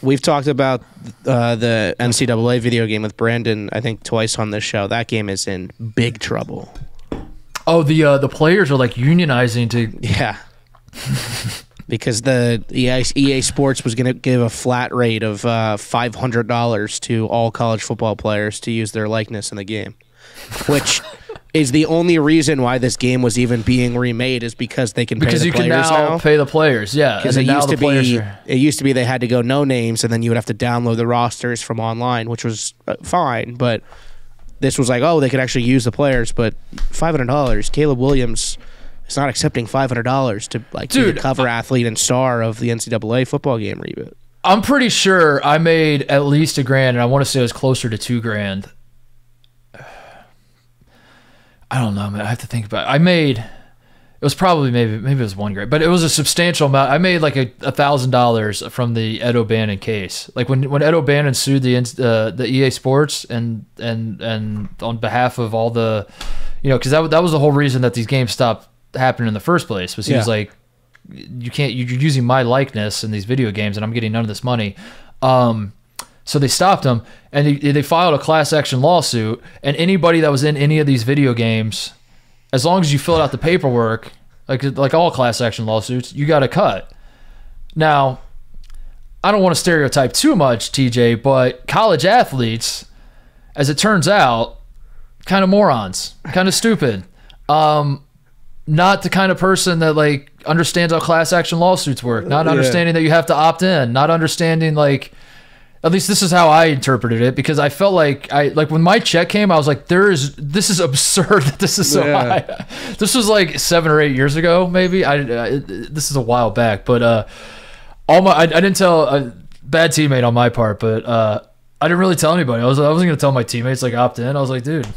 we've talked about the NCAA video game with Brandon, I think, twice on this show. That game is in big trouble. Oh, the players are like unionizing to... Yeah. Because the EA Sports was going to give a flat rate of $500 to all college football players to use their likeness in the game, which is the only reason why this game was even being remade, is because they can pay the players now. Because you can now pay the players, yeah. Because it used to be they had to go no names, and then you would have to download the rosters from online, which was fine. But this was like, oh, they could actually use the players, but $500. Caleb Williams is not accepting $500 to be the cover athlete and star of the NCAA football game reboot. I'm pretty sure I made at least $1,000, and I want to say it was closer to $2,000. I don't know, man. I have to think about it. It was probably maybe it was $1,000, but it was a substantial amount. I made like $1,000 from the Ed O'Bannon case. Like when Ed O'Bannon sued the EA Sports and on behalf of all the, because that was the whole reason that these games stopped happening in the first place, was he was like, you're using my likeness in these video games and I'm getting none of this money. So they stopped them, and they filed a class action lawsuit, and anybody that was in any of these video games, as long as you filled out the paperwork, like all class action lawsuits, you got a cut. Now, I don't want to stereotype too much, TJ, but college athletes, as it turns out, kind of morons, kind of stupid. Not the kind of person that like understands how class action lawsuits work, not understanding that you have to opt in, not understanding at least this is how I interpreted it, because I felt like when my check came, I was like, this is absurd that this is so high. This was like 7 or 8 years ago, maybe. This is a while back, but I didn't tell a bad teammate on my part, but I didn't really tell anybody. I wasn't going to tell my teammates like opt in. I was like, dude,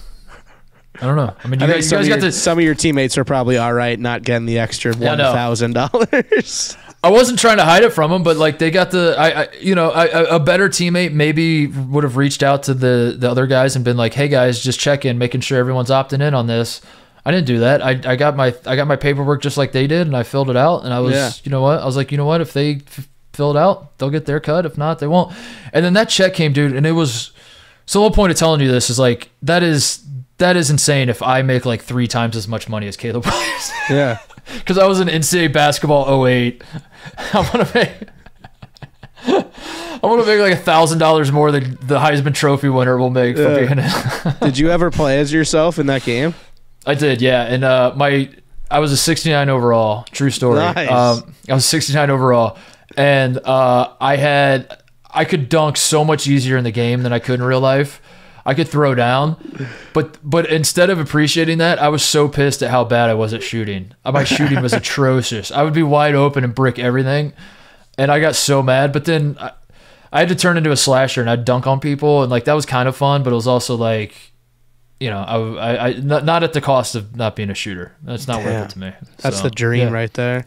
I don't know. I mean, you guys got to. Some of your teammates are probably all right not getting the extra $1,000. I wasn't trying to hide it from them, but like they got a better teammate maybe would have reached out to the other guys and been like, "Hey guys, just check in, making sure everyone's opting in on this." I didn't do that. I got my paperwork just like they did, and I filled it out. And I was, you know what? I was like, you know what? If they fill it out, they'll get their cut. If not, they won't. And then that check came, dude, and it was. So the whole point of telling you this is like that is insane. If I make like 3 times as much money as Caleb Williams. Yeah. Because I was in NCAA basketball 08. I want to make like $1,000 more than the Heisman Trophy winner will make for being in. Did you ever play as yourself in that game? I did, yeah. And I was a 69 overall. True story. Nice. I was 69 overall, and I could dunk so much easier in the game than I could in real life. I could throw down, but instead of appreciating that, I was so pissed at how bad I was at shooting. My shooting was atrocious. I would be wide open and brick everything, and I got so mad. But then I had to turn into a slasher, and I'd dunk on people, and like that was kind of fun, but it was also like, I not at the cost of not being a shooter. That's not worth it to me. That's the dream right there.